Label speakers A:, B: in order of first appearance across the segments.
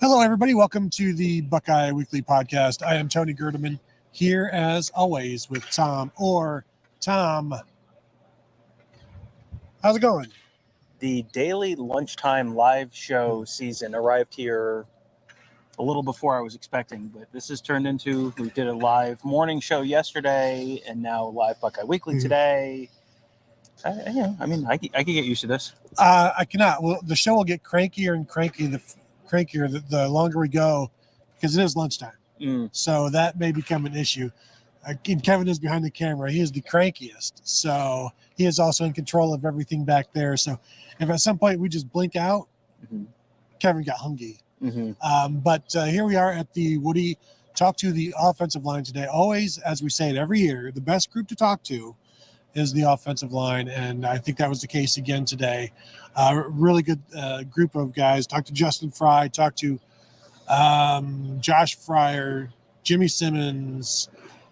A: Hello, everybody. Welcome to the Buckeye Weekly Podcast. I am Tony Gerdeman, here as always with Tom Orr. Tom, how's it going?
B: The daily lunchtime live show season arrived here a little before I was expecting, but this has turned into, we did a live morning show yesterday and now live Buckeye Weekly today. I can get used to this.
A: I cannot. Well, the show will get crankier and crankier the longer we go, because it is lunchtime. So that may become an issue. And Kevin is behind the camera. He is the crankiest. So he is also in control of everything back there. So if at some point we just blink out, Kevin got hungry. But here we are at the Woody. Talk to the offensive line today. Always, as we say it every year, the best group to talk to is the offensive line, and I think that was the case again today. Really good group of guys. Talked to Justin Frye, talked to Josh Fryer, Jimmy Simmons,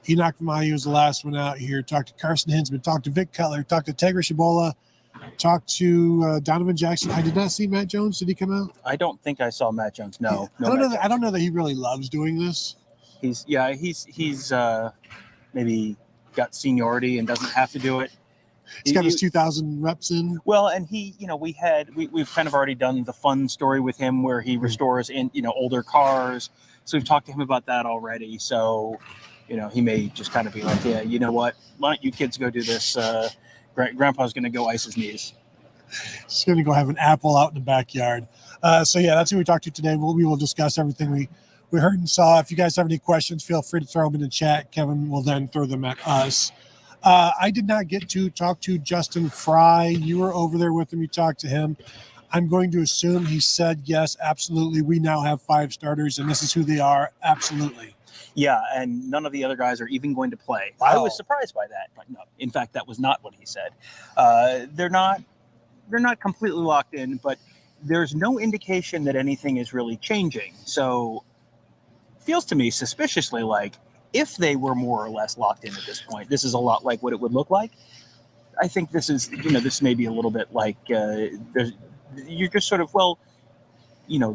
A: Enoch Vamayu was the last one out here. Talked to Carson Hinzman, talked to Vic Cutler, talked to Tegra Shabola, talked to Donovan Jackson. I did not see Matt Jones. Did he come out?
B: I don't think I saw Matt Jones. No,
A: I don't know that he really loves doing this.
B: He's maybe got seniority and doesn't have to do it.
A: He's got his 2,000 reps in.
B: Well, and we've kind of already done the fun story with him where he restores older cars. So we've talked to him about that already. So, he may just kind of be like, yeah, you know what? Why don't you kids go do this? Grandpa's going to go ice his knees.
A: He's going to go have an apple out in the backyard. So yeah, that's who we talked to today. We will discuss everything we heard and saw. If you guys have any questions, feel free to throw them in the chat. Kevin will then throw them at us. I did not get to talk to Justin Frye. You were over there with him. You talked to him. I'm going to assume he said, yes, absolutely. We now have 5 starters, and this is who they are. Absolutely.
B: Yeah, and none of the other guys are even going to play. Wow. I was surprised by that. But no, in fact, that was not what he said. They're not completely locked in, but there's no indication that anything is really changing. So feels to me suspiciously like if they were more or less locked in at this point, this is a lot like what it would look like. I think this is, this may be a little bit like you're just sort of,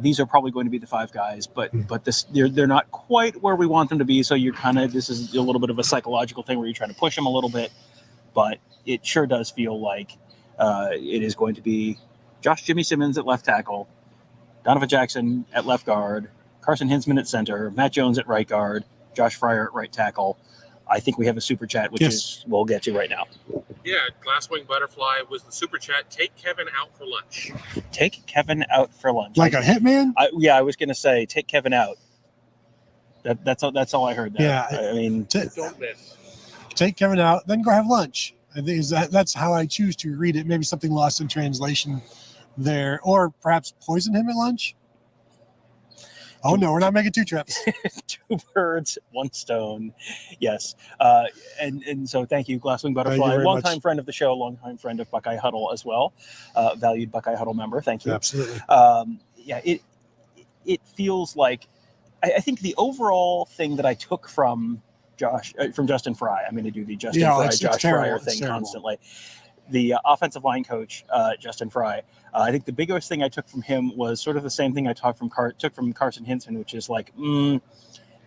B: these are probably going to be the 5 guys, but they're not quite where we want them to be. So you're this is a little bit of a psychological thing where you're trying to push them a little bit, but it sure does feel like it is going to be Jimmy Simmons at left tackle, Donovan Jackson at left guard, Carson Hinzman at center, Matt Jones at right guard, Josh Fryer at right tackle. I think we have a super chat, which is we'll get to right now.
C: Yeah, Glasswing Butterfly was the super chat. Take Kevin out for lunch.
B: Take Kevin out for lunch.
A: Like a hitman?
B: I was going to say take Kevin out. That's all I heard there.
A: Yeah,
B: I mean,
C: Don't miss.
A: Take Kevin out, then go have lunch. I think that's how I choose to read it. Maybe something lost in translation there, or perhaps poison him at lunch. Oh, no, we're not making 2 trips.
B: 2 birds, 1 stone. Yes. And so thank you, Glasswing Butterfly, longtime friend of the show, longtime friend of Buckeye Huddle as well. Valued Buckeye Huddle member. Thank you.
A: Absolutely.
B: It feels like, I think the overall thing that I took from Justin Frye, I'm going to do the Justin Frye, Josh Fryer thing constantly. The offensive line coach, Justin Frye, I think the biggest thing I took from him was sort of the same thing I took from Carson Hinzman, which is like,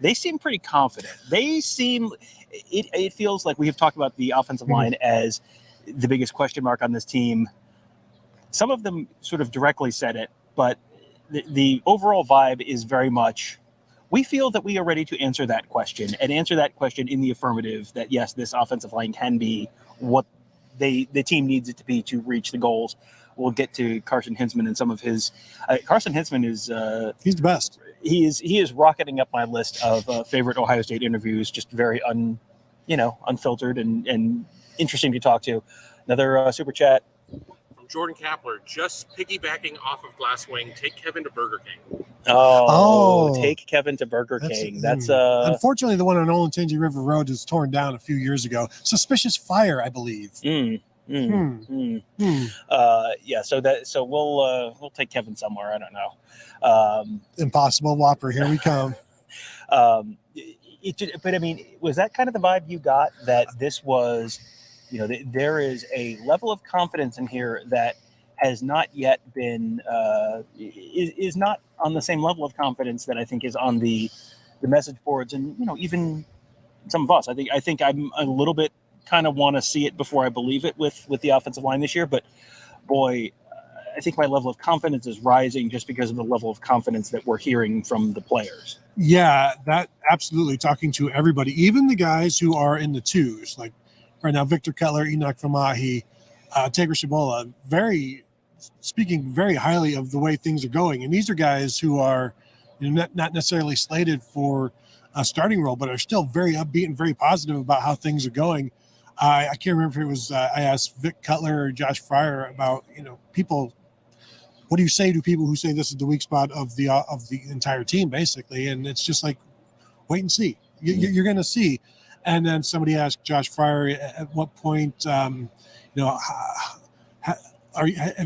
B: they seem pretty confident. It feels like we have talked about the offensive line as the biggest question mark on this team. Some of them sort of directly said it, but the overall vibe is very much, we feel that we are ready to answer that question and answer that question in the affirmative, that yes, this offensive line can be what the team needs it to be to reach the goals. We'll get to Carson Hinzman and some of his. Carson Hinzman is
A: he's the best.
B: He is rocketing up my list of favorite Ohio State interviews. Just very unfiltered and interesting to talk to. Another super chat
C: From Jordan Kapler, just piggybacking off of Glasswing, take Kevin to Burger King.
B: Oh, take Kevin to Burger King. That's
A: unfortunately the one on Olentangy River Road was torn down a few years ago. Suspicious fire, I believe.
B: So we'll take Kevin somewhere. I don't know.
A: Impossible Whopper. Here we come.
B: But I mean, was that kind of the vibe you got, that this was, there is a level of confidence in here that has not yet been is not on the same level of confidence that I think is on the message boards, and even some of us. I think I'm a little bit kind of want to see it before I believe it with the offensive line this year. But boy, I think my level of confidence is rising just because of the level of confidence that we're hearing from the players.
A: Yeah, that absolutely. Talking to everybody, even the guys who are in the twos, like right now, Victor Cutler, Enoch Famahi, Tegra Shabola, speaking very highly of the way things are going. And these are guys who are not necessarily slated for a starting role, but are still very upbeat and very positive about how things are going. I can't remember if it was I asked Vic Cutler or Josh Frye about people. What do you say to people who say this is the weak spot of the entire team, basically? And it's just like, wait and see. You're going to see. And then somebody asked Josh Frye, at what point, have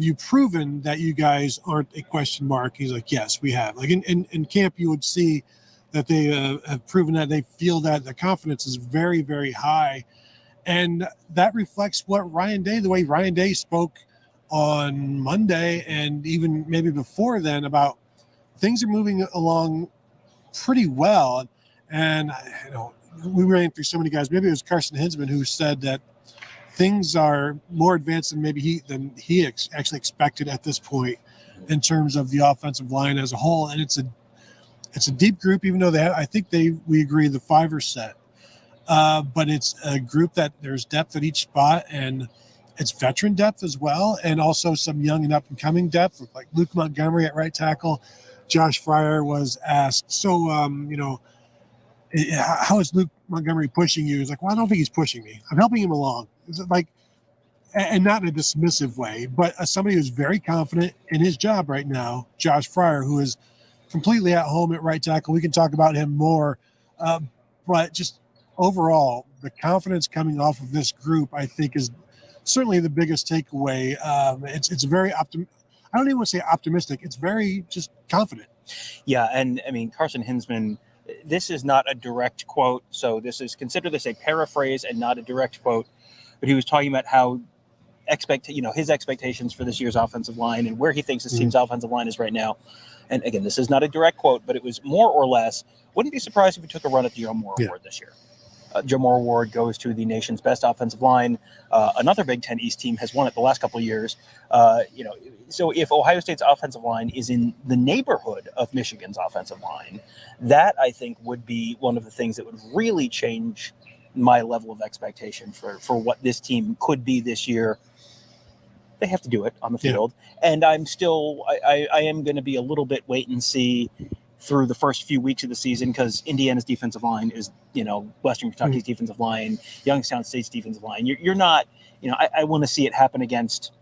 A: you proven that you guys aren't a question mark? He's like, yes, we have. Like in camp, you would see that they have proven that they feel that the confidence is very, very high. And that reflects the way Ryan Day spoke on Monday, and even maybe before then, about things are moving along pretty well. And we ran through so many guys. Maybe it was Carson Hinzman who said that things are more advanced than he actually expected at this point in terms of the offensive line as a whole. And it's a deep group, even though we agree the five are set. But it's a group that there's depth at each spot, and it's veteran depth as well, and also some young and up-and-coming depth, like Luke Montgomery at right tackle. Josh Frye was asked, so, how is Luke Montgomery pushing you? He's like, well, I don't think he's pushing me. I'm helping him along. Like, and not in a dismissive way, but somebody who's very confident in his job right now, Josh Frye, who is completely at home at right tackle. We can talk about him more, but just overall, the confidence coming off of this group, I think, is certainly the biggest takeaway. It's very I don't even want to say optimistic. It's very just confident.
B: Yeah, and I mean, Carson Hinzman, this is not a direct quote, so consider this a paraphrase and not a direct quote. But he was talking about how his expectations for this year's offensive line and where he thinks his team's offensive line is right now. And again, this is not a direct quote, but it was more or less, wouldn't be surprised if we took a run at the Joe Moore Award this year. Joe Moore Award goes to the nation's best offensive line. Another Big Ten East team has won it the last couple of years. So if Ohio State's offensive line is in the neighborhood of Michigan's offensive line, that I think would be one of the things that would really change my level of expectation for what this team could be this year. They have to do it on the field. And I'm still, I am going to be a little bit wait and see through the first few weeks of the season, because Indiana's defensive line is, Western Kentucky's defensive line, Youngstown State's defensive line. You're not, I want to see it happen against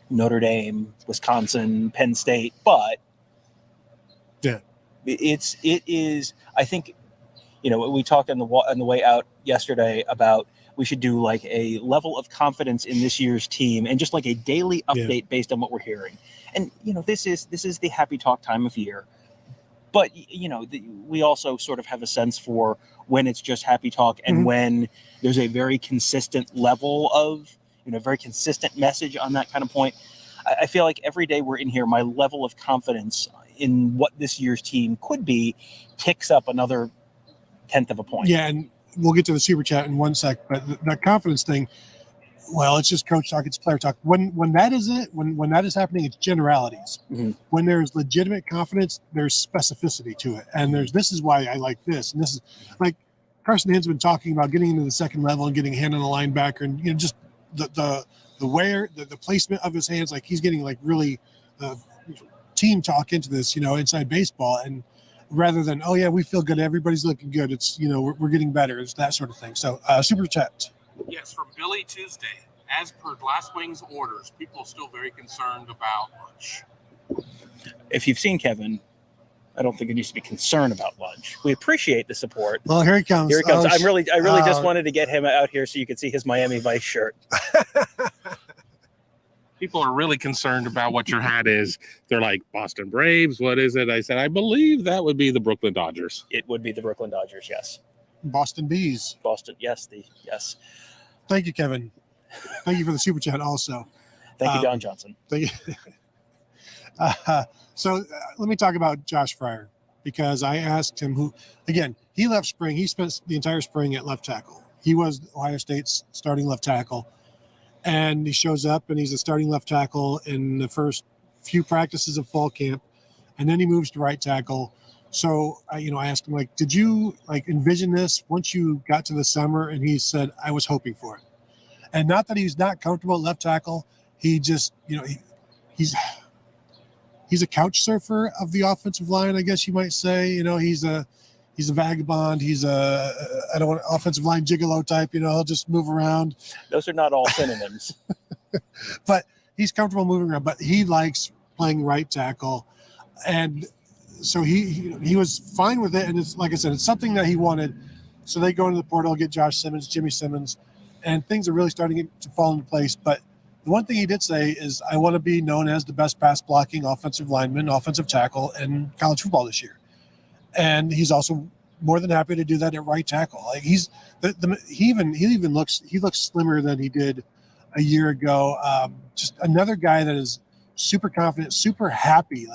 B: Notre Dame, Wisconsin, Penn State, but it is, I think, we talked on the way out yesterday about we should do like a level of confidence in this year's team and just like a daily update based on what we're hearing. And, this is the happy talk time of year. But, we also sort of have a sense for when it's just happy talk and when there's a very consistent level of, very consistent message on that kind of point. I feel like every day we're in here, my level of confidence in what this year's team could be ticks up another 1/10 of a point.
A: Yeah, and we'll get to the super chat in 1 sec, but that confidence thing, well, it's just coach talk, it's player talk. When that is it, when that is happening, it's generalities. When there's legitimate confidence, there's specificity to it. And this is why I like this. And this is like Carson Hinzman talking about getting into the second level and getting a hand on the linebacker, and just the placement of his hands, like he's getting like really team talk into this, inside baseball. And rather than, oh yeah, we feel good, everybody's looking good, it's, we're getting better, it's that sort of thing. So super chat.
C: Yes, from Billy Tuesday. As per Glass Wing's orders, people are still very concerned about lunch.
B: If you've seen Kevin, I don't think it needs to be concerned about lunch. We appreciate the support.
A: Well, here he comes.
B: I really just wanted to get him out here so you could see his Miami Vice shirt.
C: People are really concerned about what your hat is. They're like, Boston Braves, what is it? I said, I believe that would be the Brooklyn Dodgers.
B: It would be the Brooklyn Dodgers, yes.
A: Boston Bees.
B: Boston, yes.
A: Thank you, Kevin. Thank you for the super chat also.
B: Thank you, Don Johnson.
A: So let me talk about Josh Frye, because I asked him he left spring. He spent the entire spring at left tackle. He was Ohio State's starting left tackle, and he shows up and he's a starting left tackle in the first few practices of fall camp, and then he moves to right tackle. So I asked him, did you envision this once you got to the summer? And he said, I was hoping for it. And not that he's not comfortable at left tackle. He just, he's a couch surfer of the offensive line, I guess you might say. He's a vagabond. He's offensive line gigolo type. He'll just move around.
B: Those are not all synonyms.
A: But he's comfortable moving around. But he likes playing right tackle, and so he was fine with it. And it's like I said, it's something that he wanted. So they go into the portal, get Josh Simmons, Jimmy Simmons, and things are really starting to fall into place. But the one thing he did say is, I want to be known as the best pass blocking offensive lineman, offensive tackle in college football this year. And he's also more than happy to do that at right tackle. He looks slimmer than he did a year ago. Just another guy that is super confident, super happy,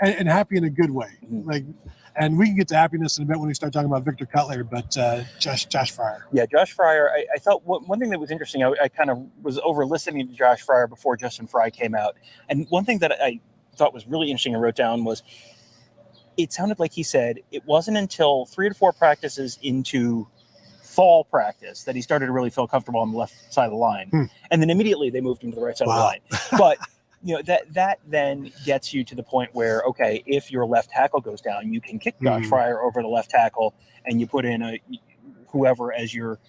A: and happy in a good way. And we can get to happiness in a bit when we start talking about Victor Cutler, but Josh Frye.
B: Yeah, Josh Frye. I thought one thing that was interesting, I kind of was over listening to Josh Frye before Justin Frye came out. And one thing that I thought was really interesting and wrote down was, it sounded like he said it wasn't until 3 to 4 practices into fall practice that he started to really feel comfortable on the left side of the line. And then immediately they moved him to the right side of the line. But that then gets you to the point where, okay, if your left tackle goes down, you can kick Josh Frye over the left tackle, and you put in whoever as your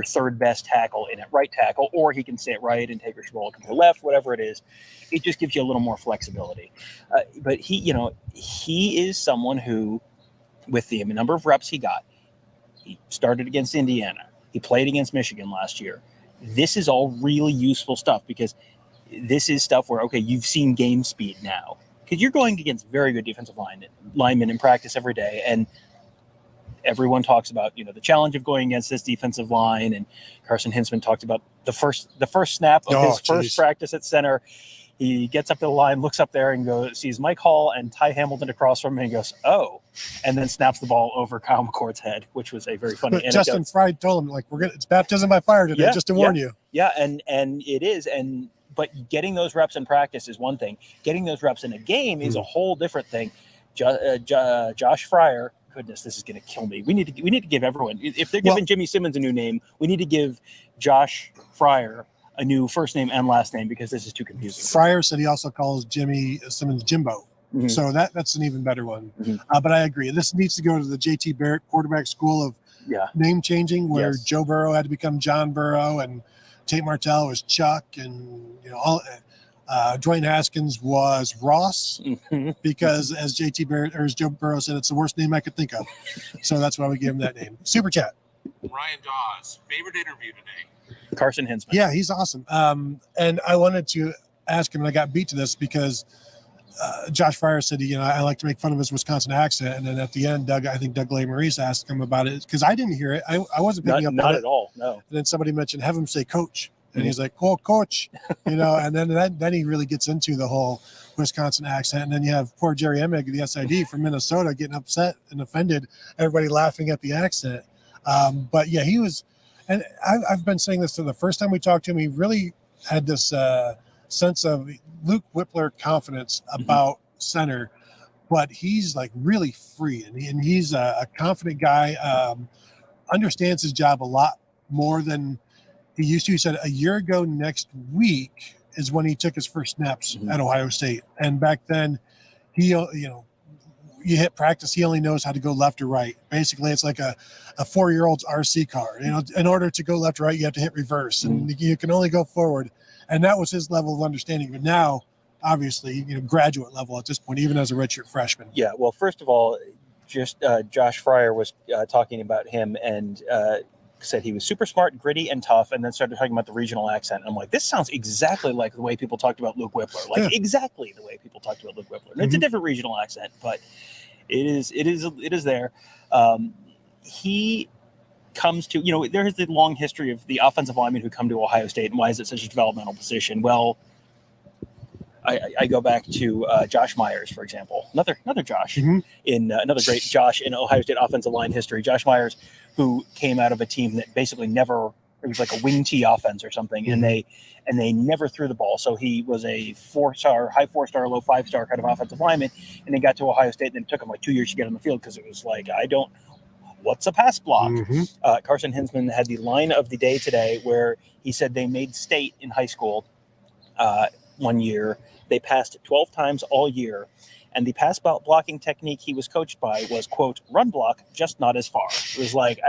B: third best tackle in at right tackle, or he can stay at right and take Rich Roll to left, whatever it is. It just gives you a little more flexibility. But he is someone who, with the number of reps he got, he started against Indiana. He played against Michigan last year. This is all really useful stuff, because this is stuff where, okay, you've seen game speed now, because you're going against very good defensive linemen in practice every day. And everyone talks about, the challenge of going against this defensive line. And Carson Hinzman talked about the first snap of his first practice at center. He gets up to the line, looks up there and sees Mike Hall and Ty Hamilton across from him, and goes, oh, and then snaps the ball over Kyle McCord's head, which was a very funny anecdote.
A: Justin Frye told him, it's baptism by fire today, just to warn you.
B: Yeah. And it is. But getting those reps in practice is one thing. Getting those reps in a game is a whole different thing. Josh Frye, goodness, this is going to kill me. We need to give everyone, if they're giving Jimmy Simmons a new name, we need to give Josh Frye a new first name and last name, because this is too confusing.
A: Fryer said he also calls Jimmy Simmons Jimbo. So that's an even better one. But I agree. This needs to go to the JT Barrett quarterback school of name changing, where Joe Burrow had to become John Burrow, and Tate Martell was Chuck, and Dwayne Haskins was Ross, because as JT Barrett or as Joe Burrow said, it's the worst name I could think of. So that's why we gave him that name. Super chat.
C: Ryan Dawes, favorite interview today?
B: Carson Hinzman.
A: Yeah, he's awesome. And I wanted to ask him, and I got beat to this, because Josh Frye said, I like to make fun of his Wisconsin accent. And then at the end, I think Doug Maurice asked him about it, because I didn't hear it. I wasn't picking up on it.
B: Not at all, no.
A: And then somebody mentioned, have him say coach. And he's like, oh, coach, and then he really gets into the whole Wisconsin accent. And then you have poor Jerry Emig, the SID from Minnesota, getting upset and offended, everybody laughing at the accent. But yeah, he was, and I've been saying this to the first time we talked to him, he really had this sense of Luke Whippler confidence about center, but he's really free, and he's a confident guy, understands his job a lot more than he used to. He said a year ago next week is when he took his first snaps at Ohio State. And back then, you hit practice, he only knows how to go left or right. Basically, it's like a 4-year-old's RC car. In order to go left or right, you have to hit reverse, and you can only go forward. And that was his level of understanding. But now, obviously, graduate level at this point, even as a redshirt freshman.
B: Yeah, well, first of all, just Josh Frye was talking about him, and said he was super smart, gritty, and tough, and then started talking about the regional accent. I'm like, this sounds exactly like the way people talked about Luke Whippler, exactly the way people talked about Luke Whippler. And it's a different regional accent, but it is there. He comes to, there is the long history of the offensive linemen who come to Ohio State, and why is it such a developmental position? Well, I go back to Josh Myers, for example, another Josh in another great Josh in Ohio State offensive line history. Josh Myers, who came out of a team that basically never, it was like a wing T offense or something, and they never threw the ball. So he was a 4-star, high 4-star, low 5-star kind of offensive lineman, and he got to Ohio State, and then it took him like 2 years to get on the field because it was like, what's a pass block? Carson Hinzman had the line of the day today where he said they made state in high school one year. They passed 12 times all year, and the pass blocking technique he was coached by was, quote, run block, just not as far. It was like,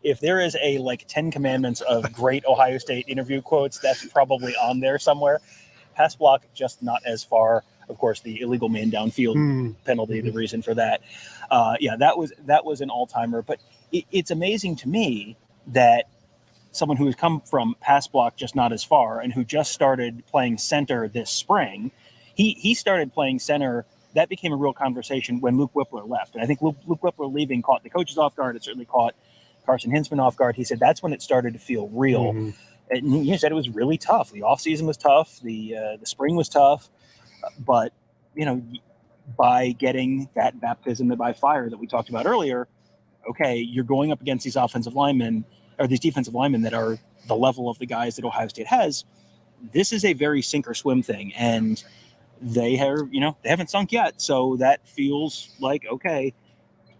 B: if there is a 10 commandments of great Ohio State interview quotes, that's probably on there somewhere. Pass block, just not as far. Of course, the illegal man downfield penalty, the reason for that. That was an all-timer. But it's amazing to me that someone who has come from pass block, just not as far, and who just started playing center this spring, he started playing center. That became a real conversation when Luke Whippler left. And I think Luke Whippler leaving caught the coaches off guard. It certainly caught Carson Hinzman off guard. He said that's when it started to feel real. And he said it was really tough. The offseason was tough. The spring was tough. But, by getting that baptism by fire that we talked about earlier, okay, you're going up against these offensive linemen or these defensive linemen that are the level of the guys that Ohio State has. This is a very sink or swim thing. And they haven't sunk yet. So that feels like, okay,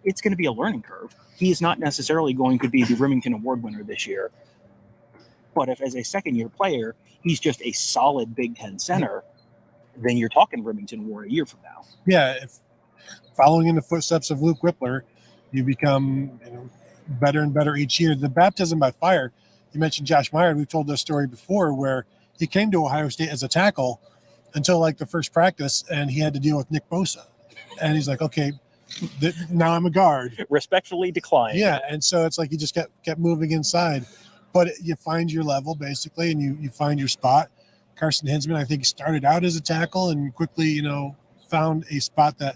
B: it's going to be a learning curve. He is not necessarily going to be the Remington Award winner this year. But if as a second-year player, he's just a solid Big Ten center, then you're talking Remington Award a year from now.
A: Yeah, if following in the footsteps of Luke Whippler, you become better and better each year. The baptism by fire, you mentioned Josh Meyer. We've told this story before where he came to Ohio State as a tackle until the first practice, and he had to deal with Nick Bosa. And he's like, okay, now I'm a guard.
B: Respectfully declined.
A: Yeah, and so it's like you just kept moving inside. But you find your level, basically, and you find your spot. Carson Hinzman, I think, started out as a tackle and quickly, found a spot that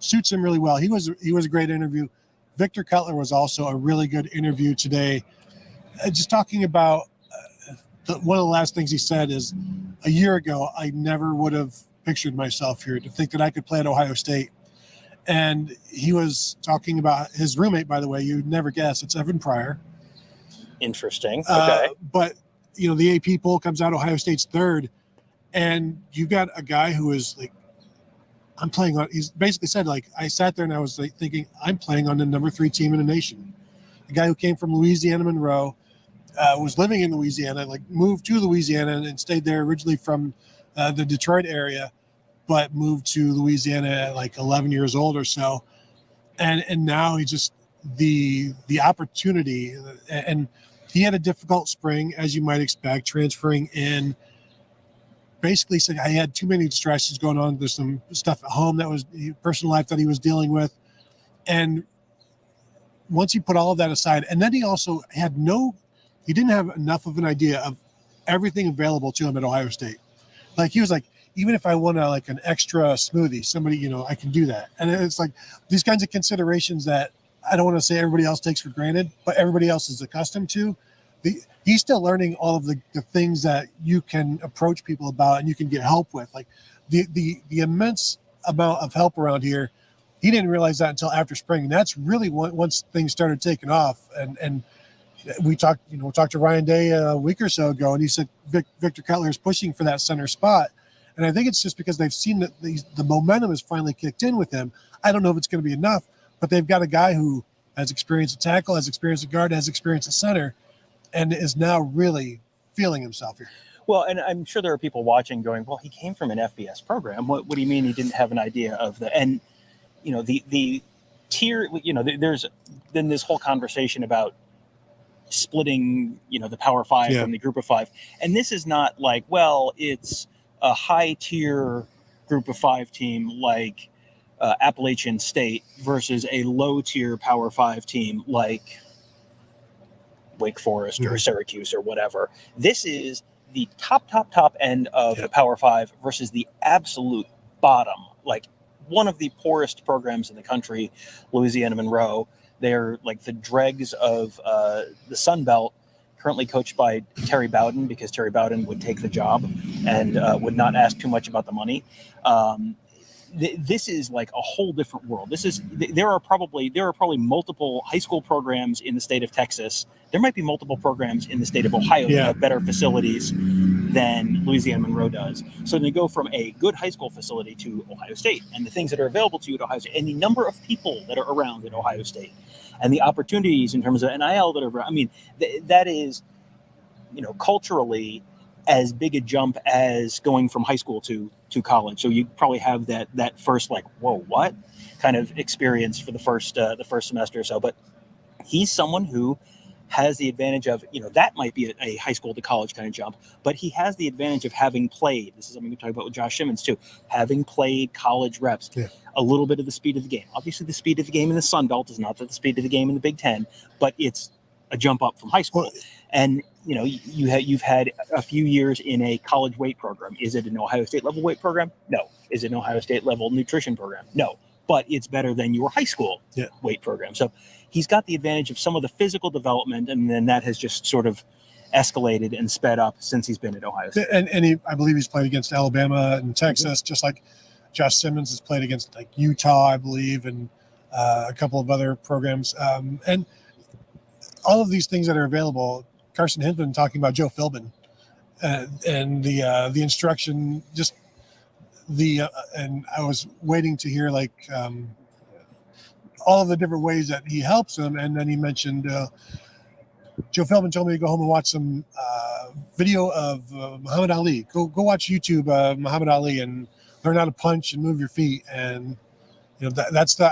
A: suits him really well. He was a great interview. Victor Cutler was also a really good interview today. Just talking about one of the last things he said is, a year ago, I never would have pictured myself here to think that I could play at Ohio State. And he was talking about his roommate, by the way, you'd never guess, it's Evan Pryor.
B: Interesting. Okay.
A: But, the AP poll comes out Ohio State's third, and you got a guy who is I'm playing on, he's basically said, I sat there and I was thinking, I'm playing on the number 3 team in the nation. A guy who came from Louisiana Monroe, was living in Louisiana, moved to Louisiana and stayed there originally from the Detroit area, but moved to Louisiana at 11 years old or so. And now he just, the opportunity, and he had a difficult spring, as you might expect, transferring in. Basically said, I had too many distractions going on. There's some stuff at home that was personal life that he was dealing with. And once he put all of that aside, and then he also had he didn't have enough of an idea of everything available to him at Ohio State. He was like, even if I want an extra smoothie, somebody, I can do that. And it's these kinds of considerations that I don't want to say everybody else takes for granted, but everybody else is accustomed to. He's still learning all of the things that you can approach people about and you can get help with. The immense amount of help around here, he didn't realize that until after spring. And that's really once things started taking off. And we talked to Ryan Day a week or so ago, and he said Victor Cutler is pushing for that center spot. And I think it's just because they've seen that the momentum has finally kicked in with him. I don't know if it's going to be enough, but they've got a guy who has experience at tackle, has experience at guard, has experience at center, and is now really feeling himself here.
B: Well, and I'm sure there are people watching going, well, he came from an FBS program. What do you mean he didn't have an idea of and the tier, there's then this whole conversation about splitting, the Power Five from the Group of Five. And this is not it's a high tier Group of Five team like Appalachian State versus a low tier Power Five team like Wake Forest or Syracuse or whatever. This is the top end of the Power Five versus the absolute bottom, one of the poorest programs in the country, Louisiana Monroe. They're like the dregs of the Sun Belt, currently coached by Terry Bowden, because Terry Bowden would take the job and would not ask too much about the money. This is like a whole different world. There are probably multiple high school programs in the state of Texas. There might be multiple programs in the state of Ohio that have better facilities than Louisiana Monroe does. So they go from a good high school facility to Ohio State, and the things that are available to you at Ohio State, and the number of people that are around at Ohio State, and the opportunities in terms of NIL that are. I mean, that is, culturally, as big a jump as going from high school to college. So you probably have that first like, whoa, what kind of experience for the first semester or so. But he's someone who has the advantage of, that might be a high school to college kind of jump, but he has the advantage of having played. This is something we talk about with Josh Simmons too, having played college reps, a little bit of the speed of the game. Obviously the speed of the game in the Sun Belt is not the speed of the game in the Big Ten, but it's a jump up from high school. And you've had a few years in a college weight program. Is it an Ohio State level weight program? No. Is it an Ohio State level nutrition program? No. But it's better than your high school weight program. So he's got the advantage of some of the physical development, and then that has just sort of escalated and sped up since he's been at Ohio State.
A: And I believe he's played against Alabama and Texas, just like Josh Simmons has played against like Utah, I believe, and a couple of other programs. And all of these things that are available. Carson Hinzman talking about Joe Philbin and the instruction, just and I was waiting to hear like all of the different ways that he helps him. And then he mentioned Joe Philbin told me to go home and watch some video of Muhammad Ali. Go watch YouTube Muhammad Ali and learn how to punch and move your feet. And that's the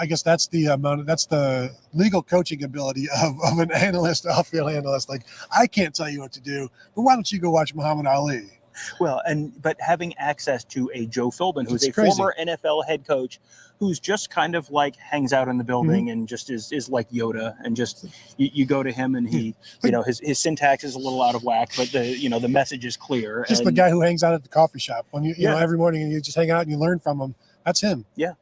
A: legal coaching ability of an analyst, off-field analyst. Like, I can't tell you what to do, but why don't you go watch Muhammad Ali?
B: Well, but having access to a Joe Philbin, who's former NFL head coach, who's just kind of like hangs out in the building and just is like Yoda, and just you go to him and he, his syntax is a little out of whack, but the message is clear.
A: Just the guy who hangs out at the coffee shop when you know every morning and you just hang out and you learn from him. That's him.
B: Yeah.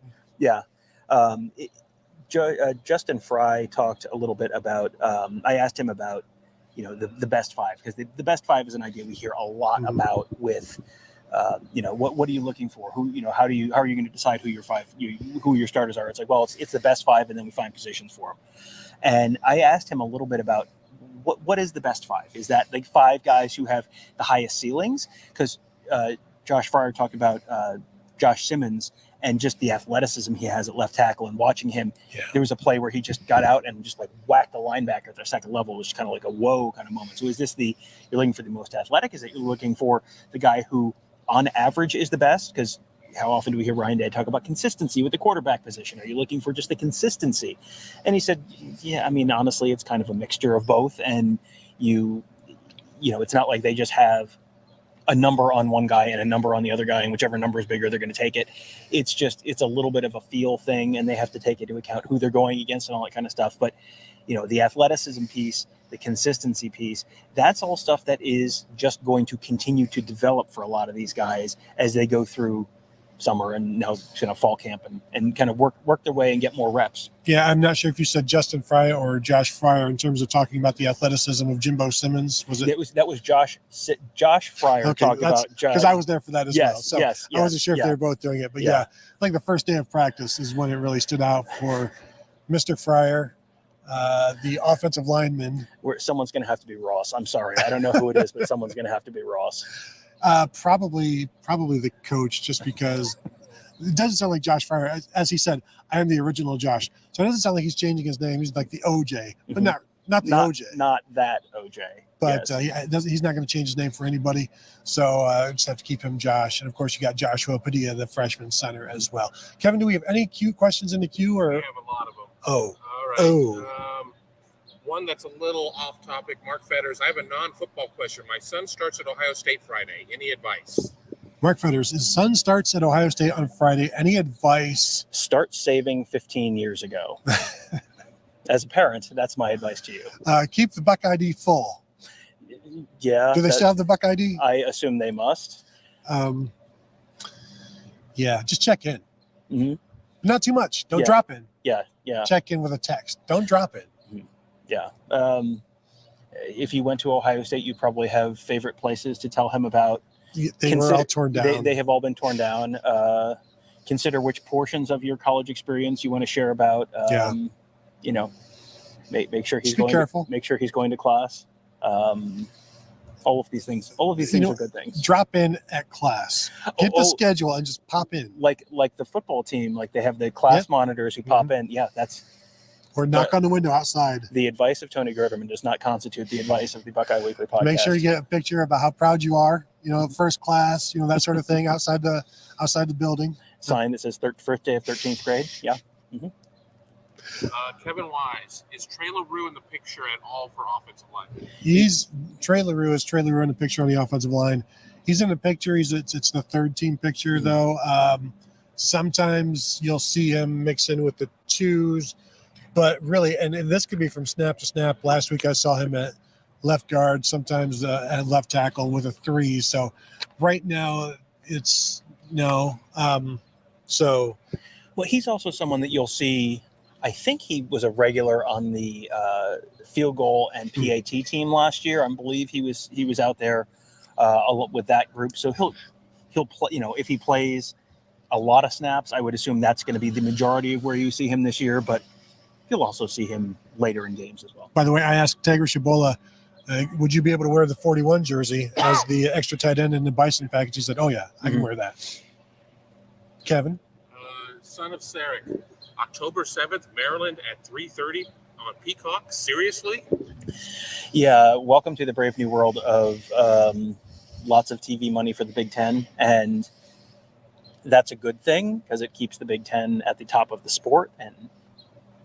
B: Justin Frye talked a little bit about. I asked him about, the best five, because the best five is an idea we hear a lot about. With, what are you looking for? Who, how are you going to decide who your five, who your starters are? It's like, well, it's the best five, and then we find positions for them. And I asked him a little bit about what is the best five? Is that like five guys who have the highest ceilings? Because Josh Fryer talked about Josh Simmons and just the athleticism he has at left tackle, and watching him, there was a play where he just got out and just like whacked the linebacker at their second level, which is kind of like a whoa kind of moment. So is this you're looking for the most athletic? Is it you're looking for the guy who on average is the best? Because how often do we hear Ryan Day talk about consistency with the quarterback position? Are you looking for just the consistency? And he said, honestly, it's kind of a mixture of both. And it's not like they just have a number on one guy and a number on the other guy, and whichever number is bigger, they're going to take it. It's a little bit of a feel thing, and they have to take into account who they're going against and all that kind of stuff. But, the athleticism piece, the consistency piece, that's all stuff that is just going to continue to develop for a lot of these guys as they go through summer and now fall camp and kind of work their way and get more reps.
A: Yeah, I'm not sure if you said Justin Frye or Josh Fryer in terms of talking about the athleticism of Jimbo Simmons. Was it?
B: That was Josh Fryer talking about.
A: Because I was there for that as well. So
B: yes,
A: I wasn't sure if they were both doing it, but I think the first day of practice is when it really stood out for Mr. Fryer, the offensive lineman.
B: Where someone's going to have to be Ross. I'm sorry, I don't know who it is, but someone's going to have to be Ross.
A: Probably the coach, just because it doesn't sound like Josh Fryer. As he said, I am the original Josh. So it doesn't sound like he's changing his name. He's like the OJ, but not OJ.
B: Not that OJ.
A: But he's not going to change his name for anybody. So I just have to keep him Josh. And, of course, you got Joshua Padilla, the freshman center as well. Kevin, do we have any questions in the queue? Or?
C: We have a lot of them.
A: Oh.
C: All right.
A: Oh.
C: One that's a little off topic. Mark Fetters, I have a non-football question. My son starts at Ohio State Friday. Any advice?
A: Mark Fetters, his son starts at Ohio State on Friday. Any advice?
B: Start saving 15 years ago. As a parent, that's my advice to you.
A: Keep the Buck ID full.
B: Yeah.
A: Do they still have the Buck ID?
B: I assume they must.
A: Yeah, just check in.
B: Mm-hmm.
A: Not too much. Don't drop in.
B: Yeah.
A: check in with a text. Don't drop it.
B: Yeah. If you went to Ohio State, you probably have favorite places to tell him about.
A: They were all torn down.
B: They have all been torn down. Consider which portions of your college experience you want to share about. You know, make sure he's careful. Make sure he's going to class. All of these things are good things.
A: Drop in at class. Get the schedule and just pop in.
B: Like the football team, like they have the class monitors who pop in. Yeah,
A: or knock on the window outside.
B: The advice of Tony Gerdeman does not constitute the advice of the Buckeye Weekly Podcast.
A: Make sure you get a picture about how proud you are. First class. That sort of thing outside the building.
B: Sign that says first day of 13th grade. Yeah. Mm-hmm.
C: Kevin Wise, is Trey LaRue in the picture at all for offensive line?
A: Trey LaRue in the picture on the offensive line. He's in the picture. It's the third team picture though. Sometimes you'll see him mix in with the twos, but really, and this could be from snap to snap. Last week I saw him at left guard, sometimes at left tackle with a 3. So right now it's no.
B: Well, he's also someone that you'll see. I think he was a regular on the field goal and PAT team last year. I believe he was out there with that group. So he'll play. If he plays a lot of snaps, I would assume that's going to be the majority of where you see him this year. But you'll also see him later in games as well.
A: By the way, I asked Tager Shabola, would you be able to wear the 41 jersey as the extra tight end in the Bison package? He said, "Oh yeah, I can wear that." Kevin,
C: son of Sarek. October 7th, Maryland at 3:30 on Peacock. Seriously?
B: Yeah, welcome to the brave new world of lots of TV money for the Big Ten. And that's a good thing because it keeps the Big Ten at the top of the sport and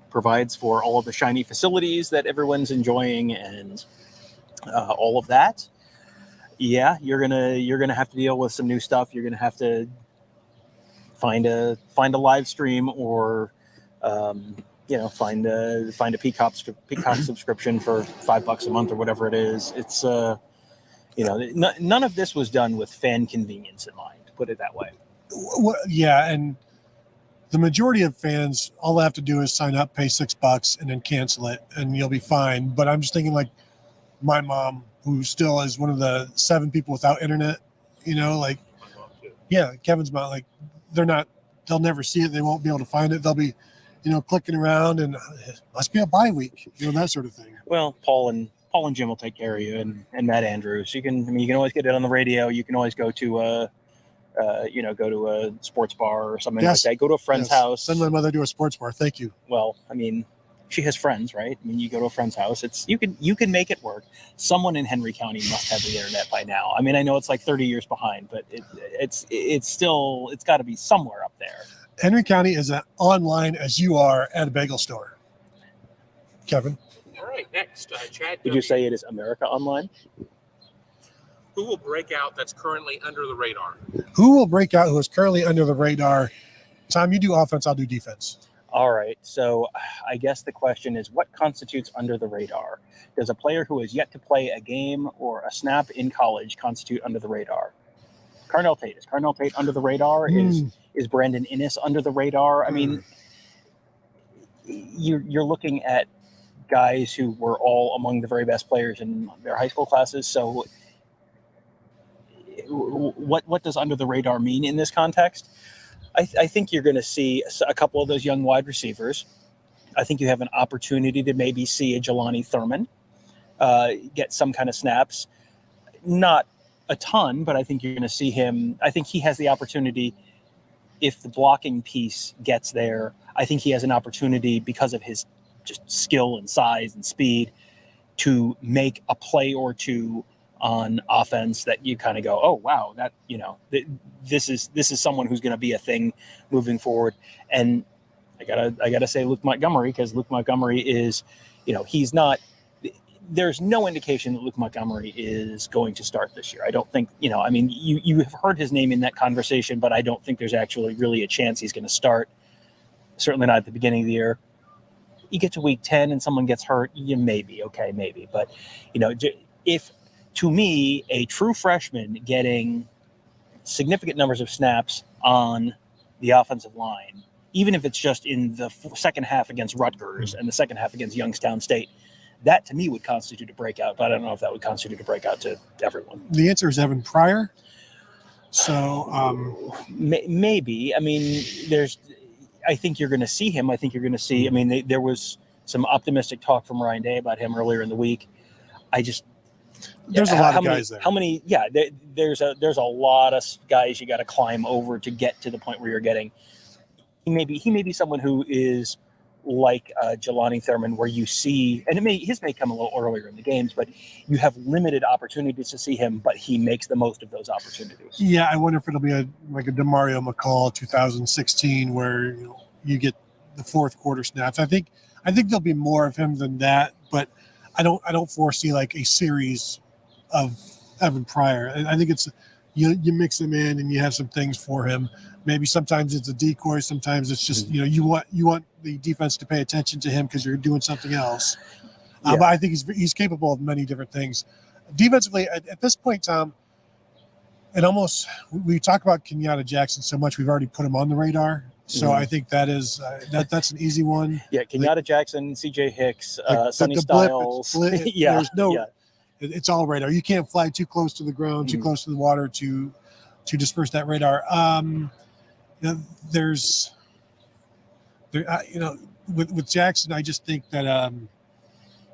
B: provides for all of the shiny facilities that everyone's enjoying and all of that. Yeah, you're gonna have to deal with some new stuff. You're gonna have to find a live stream or find a Peacock subscription for $5 a month or whatever it is. It's none of this was done with fan convenience in mind, to put it that way.
A: Yeah, and the majority of fans, all they have to do is sign up, pay $6, and then cancel it, and you'll be fine. But I'm just thinking, like my mom, who still is one of the 7 people without internet. Kevin's mom, like they'll never see it. They won't be able to find it. They'll be, clicking around and must be a bye week, that sort of thing.
B: Well, Paul and Jim will take care of you, and Matt Andrews. You can always get it on the radio. You can always go to a sports bar or something like that. Go to a friend's house.
A: Send my mother to a sports bar. Thank you.
B: Well, she has friends, right? You go to a friend's house. You can make it work. Someone in Henry County must have the internet by now. I know it's like 30 years behind, but it's got to be somewhere up there.
A: Henry County is as online as you are at a bagel store. Kevin.
C: All right, next, Chad.
B: Did you say it is America Online?
C: Who will break out that's currently under the radar?
A: Who will break out who is currently under the radar? Tom, you do offense, I'll do defense.
B: All right, so I guess the question is, what constitutes under the radar? Does a player who has yet to play a game or a snap in college constitute under the radar? Carnell Tate. Is Carnell Tate under the radar? Is Brandon Innes under the radar? You're looking at guys who were all among the very best players in their high school classes. So what does under the radar mean in this context? I think you're going to see a couple of those young wide receivers. I think you have an opportunity to maybe see a Jelani Thurman get some kind of snaps. Not a ton, but I think you're going to see him. I think he has the opportunity, if the blocking piece gets there, I think he has an opportunity because of his just skill and size and speed to make a play or two on offense that you kind of go, oh, wow, that, this is someone who's going to be a thing moving forward. And I gotta say Luke Montgomery, because Luke Montgomery is, he's not, there's no indication that Luke Montgomery is going to start this year. I don't think, you have heard his name in that conversation, but I don't think there's actually really a chance he's going to start. Certainly not at the beginning of the year. You get to week 10 and someone gets hurt, maybe. But, if, to me, a true freshman getting significant numbers of snaps on the offensive line even if it's just in the second half against Rutgers and the second half against Youngstown State, that to me would constitute a breakout, but I don't know if that would constitute a breakout to everyone.
A: The answer is Evan Pryor. So
B: maybe. I mean, I think you're going to see him. I think you're going to see. I mean, there was some optimistic talk from Ryan Day about him earlier in the week.
A: There's a lot of guys there.
B: How many? Yeah, there's a lot of guys you got to climb over to get to the point where you're getting. He may be someone who is like Jelani Thurman, where you see, and his may come a little earlier in the games, but you have limited opportunities to see him, but he makes the most of those opportunities.
A: Yeah, I wonder if it'll be like a DeMario McCall 2016, where you get the fourth quarter snaps. I think there'll be more of him than that, but I don't foresee like a series of Evan Pryor. I think it's you mix him in and you have some things for him. Maybe sometimes it's a decoy, sometimes it's just you want the defense to pay attention to him because you're doing something else. But I think he's capable of many different things. Defensively, at this point, Tom, and almost we talk about Kenyatta Jackson so much, we've already put him on the radar. So I think that is that's an easy one.
B: Yeah, Kenyatta Jackson, C.J. Hicks, Sonny
A: the
B: Styles.
A: There's no. It's all radar. You can't fly too close to the ground, too close to the water to disperse that radar. With Jackson, I just think that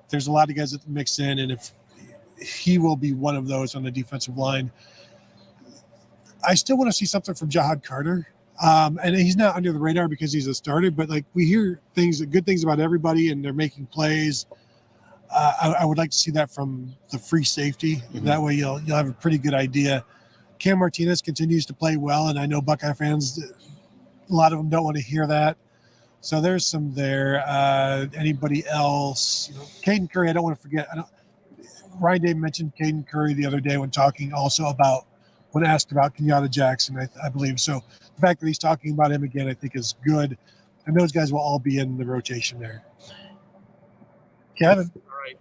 A: there's a lot of guys that mix in, and if he will be one of those on the defensive line. I still want to see something from Jahad Carter. And he's not under the radar because he's a starter, but like we hear good things about everybody and they're making plays. I would like to see that from the free safety. That way you'll have a pretty good idea. Cam Martinez continues to play well, and I know Buckeye fans, a lot of them don't want to hear that. So there's some there. Anybody else? Caden Curry, I don't want to forget. Ryan Day mentioned Caden Curry the other day when talking also about when asked about Kenyatta Jackson, I believe. So the fact that he's talking about him again, I think is good. And those guys will all be in the rotation there. Kevin?
C: All right.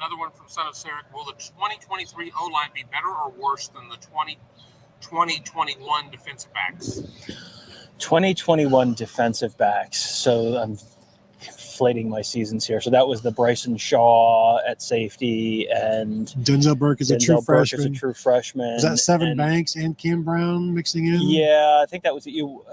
C: Another one from Son of Sarek. Will the 2023 O-line be better or worse than the 2021 defensive backs?
B: 2021 defensive backs. So I'm inflating my seasons here. So that was the Bryson Shaw at safety, and
A: Denzel Burke is a true freshman.
B: Is
A: that Seven Banks and Cam Brown mixing in?
B: Yeah, I think that was you.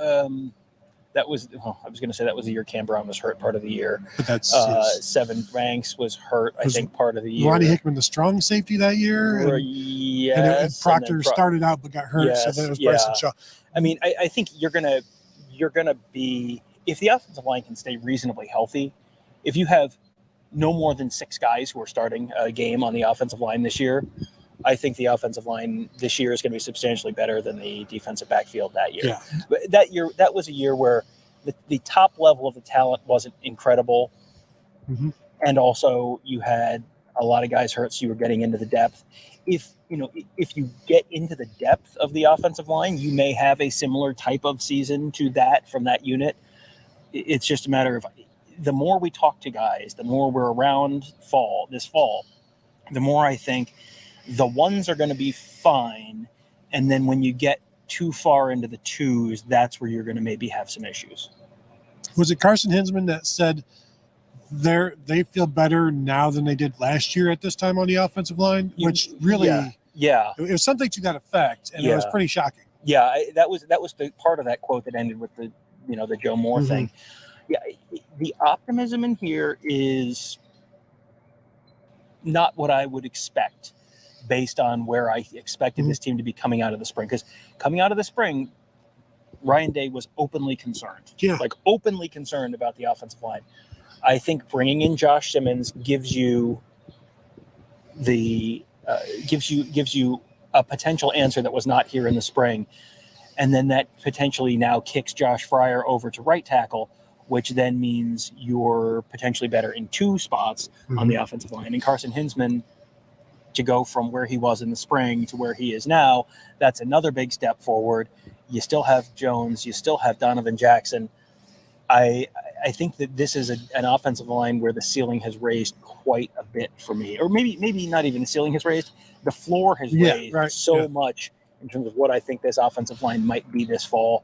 B: I was going to say that was the year Cam Brown was hurt part of the year.
A: But that's
B: Seven Banks was hurt, I think, part of the year.
A: Ronnie Hickman, the strong safety that year. And Proctor started out but got hurt,
B: yes,
A: so then it was Bryson Shaw.
B: I mean, I think you're gonna be, if the offensive line can stay reasonably healthy, if you have no more than 6 guys who are starting a game on the offensive line this year, I think the offensive line this year is going to be substantially better than the defensive backfield that year.
A: Yeah.
B: But that was a year where the top level of the talent wasn't incredible. And also you had a lot of guys hurt, so you were getting into the depth. If you get into the depth of the offensive line, you may have a similar type of season to that from that unit. It's just a matter of the more we talk to guys, the more we're around this fall, the more I think the ones are going to be fine. And then when you get too far into the twos, that's where you're going to maybe have some issues.
A: Was it Carson Hinzman that said they feel better now than they did last year at this time on the offensive line? Which really,
B: yeah.
A: It was something to that effect, and it was pretty shocking.
B: Yeah, that was the part of that quote that ended with the Joe Moore thing. Yeah, the optimism in here is not what I would expect based on where I expected this team to be coming out of the spring. Because coming out of the spring, Ryan Day was openly concerned.
A: Yeah.
B: Like openly concerned about the offensive line. I think bringing in Josh Simmons gives you gives you a potential answer that was not here in the spring. And then that potentially now kicks Josh Frye over to right tackle, which then means you're potentially better in 2 spots on the offensive line. And Carson Hinzman, to go from where he was in the spring to where he is now, that's another big step forward. You still have Jones. You still have Donovan Jackson. I think that this is an offensive line where the ceiling has raised quite a bit for me. Or maybe not even the ceiling has raised. The floor has raised much in terms of what I think this offensive line might be this fall,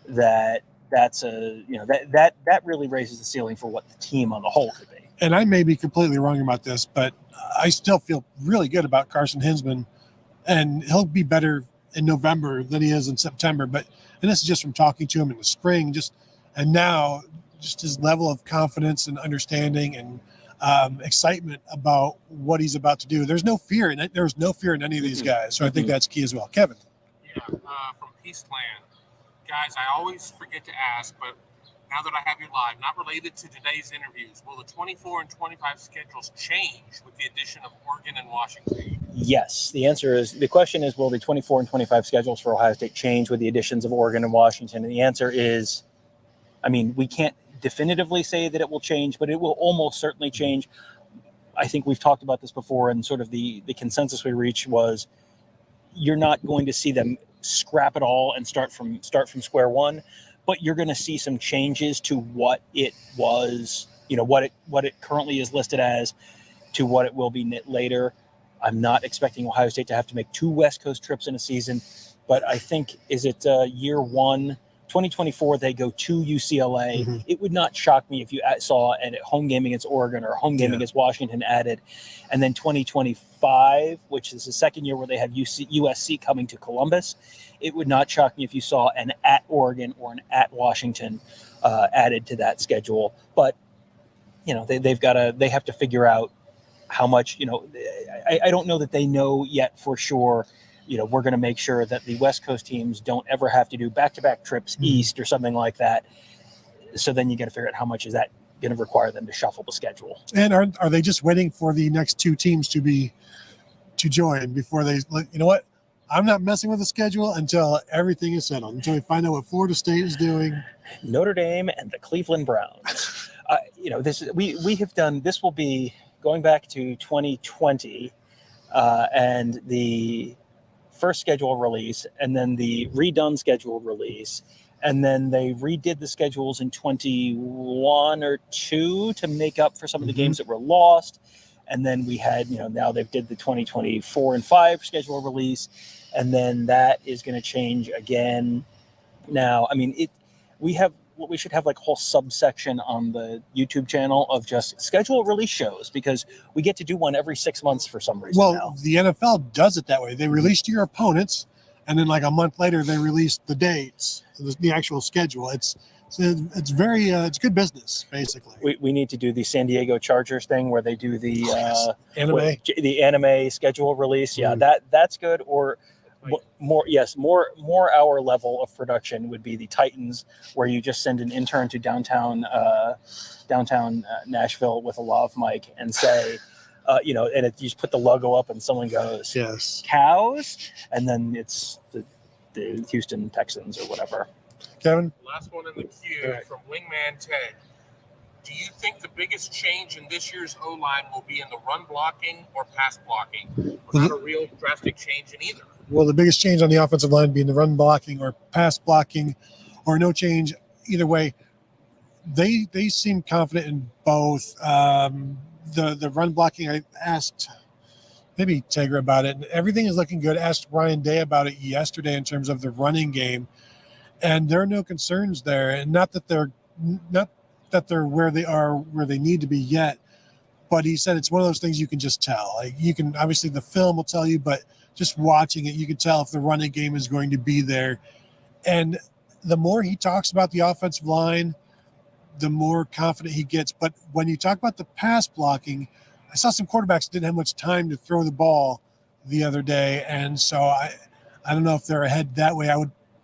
B: that that's that really raises the ceiling for what the team on the whole could be.
A: And I may be completely wrong about this, but I still feel really good about Carson Hinzman, and he'll be better in November than he is in September. And this is just from talking to him in the spring, and now just his level of confidence and understanding and excitement about what he's about to do. There's no fear in it. There's no fear in any of these guys. So I think that's key as well. Kevin.
C: Yeah, from Peaceland. Guys, I always forget to ask, but now that I have you live, not related to today's interviews, will the 24 and 25 schedules change with the addition of Oregon and Washington?
B: Yes. The question is, will the 24 and 25 schedules for Ohio State change with the additions of Oregon and Washington? And the answer is, we can't definitively say that it will change, but it will almost certainly change. I think we've talked about this before, and sort of the consensus we reached was you're not going to see them scrap it all and start from square one, but you're going to see some changes to what it was, what it currently is listed as to what it will be later. I'm not expecting Ohio State to have to make 2 West Coast trips in a season, but I think, is it year one, 2024, they go to UCLA. Mm-hmm. It would not shock me if you saw a home game against Oregon or a home game against Washington added. And then 2025, which is the second year where they have USC coming to Columbus, it would not shock me if you saw an at Oregon or an at Washington added to that schedule. But, they have to figure out how much, I don't know that they know yet for sure. We're going to make sure that the West Coast teams don't ever have to do back-to-back trips east or something like that. So then you got to figure out how much is that going to require them to shuffle the schedule. And
A: are they just waiting for the next 2 teams to join before they, what? I'm not messing with the schedule until everything is settled, until we find out what Florida State is doing.
B: Notre Dame and the Cleveland Browns. We have done, this will be going back to 2020 and the first schedule release, and then the redone schedule release, and then they redid the schedules in 21 or 2 to make up for some of the games that were lost. And then we had, now they've did the 2024 and 5 schedule release, and then that is going to change again. Now, we should have like a whole subsection on the YouTube channel of just schedule release shows, because we get to do one every 6 months for some reason.
A: Well,
B: now.
A: The NFL does it that way. They release to your opponents, and then like a month later, they release the dates, the actual schedule. It's very it's good business, basically.
B: We need to do the San Diego Chargers thing where they do the
A: anime
B: schedule release. Yeah, that's good. Or more our level of production would be the Titans, where you just send an intern to downtown Nashville with a lav mic and say, you just put the logo up and someone goes,
A: yes,
B: cows, and then it's the Houston Texans or whatever.
A: Kevin?
C: Last one in the queue from Wingman Ted. Do you think the biggest change in this year's O-line will be in the run blocking or pass blocking? Without a real drastic change in either.
A: Will the biggest change on the offensive line be in the run blocking or pass blocking, or no change either way? They seem confident in both. The run blocking, I asked maybe Tegra about it, and everything is looking good. I asked Ryan Day about it yesterday in terms of the running game, and there are no concerns there. And not that they're where they need to be yet, but he said it's one of those things you can just tell. Like, you can, obviously the film will tell you, but just watching it, you can tell if the running game is going to be there. And the more he talks about the offensive line, the more confident he gets. But when you talk about the pass blocking, I saw some quarterbacks didn't have much time to throw the ball the other day, and so I don't know if they're ahead that way.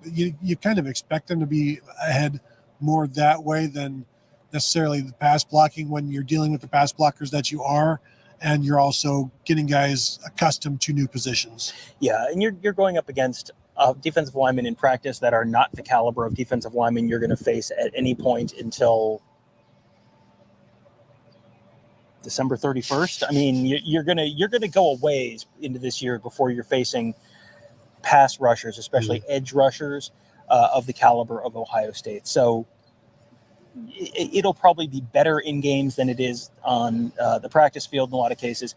A: You kind of expect them to be ahead more that way than necessarily the pass blocking, when you're dealing with the pass blockers that you are, and you're also getting guys accustomed to new positions.
B: Yeah, and you're going up against defensive linemen in practice that are not the caliber of defensive linemen you're going to face at any point until December 31st. I mean, you're gonna go a ways into this year before you're facing pass rushers, especially edge rushers of the caliber of Ohio State. So it'll probably be better in games than it is on the practice field in a lot of cases.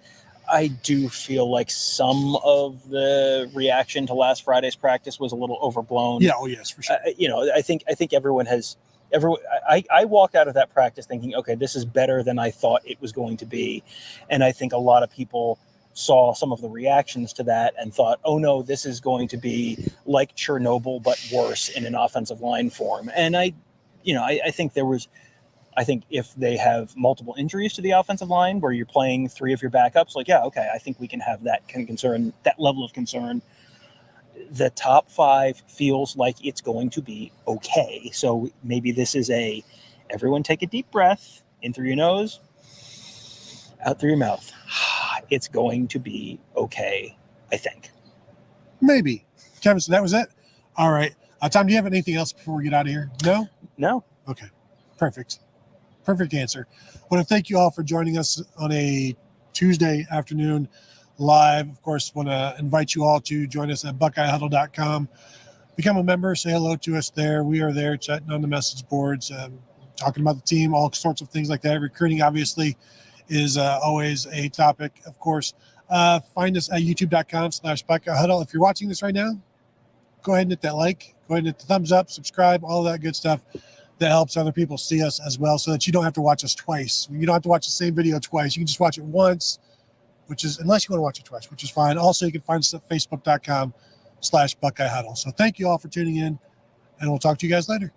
B: I do feel like some of the reaction to last Friday's practice was a little overblown.
A: Yeah. Oh, yes, for sure.
B: I think everyone has. I walked out of that practice thinking, okay, this is better than I thought it was going to be, and I think a lot of people saw some of the reactions to that and thought, oh no, this is going to be like Chernobyl but worse in an offensive line form. And I think if they have multiple injuries to the offensive line where you're playing three of your backups, like, yeah, okay, I think we can have that level of concern. The top five feels like it's going to be okay. So maybe this is everyone take a deep breath in through your nose, out through your mouth. It's going to be okay, I think. Maybe.
A: Kevin, so that was it? All right. Tom, do you have anything else before we get out of here? No?
B: No.
A: Okay. Perfect answer. I want to thank you all for joining us on a Tuesday afternoon live. Of course, want to invite you all to join us at BuckeyeHuddle.com. Become a member. Say hello to us there. We are there chatting on the message boards, talking about the team, all sorts of things like that. Recruiting, obviously, is always a topic, of course. Find us at youtube.com/BuckeyeHuddle. If you're watching this right now, go ahead and hit that like. Go ahead and hit the thumbs up, subscribe, all that good stuff. That helps other people see us as well, so that you don't have to watch us twice. You don't have to watch the same video twice. You can just watch it once, unless you want to watch it twice, which is fine. Also, you can find us at facebook.com/BuckeyeHuddle. So thank you all for tuning in, and we'll talk to you guys later.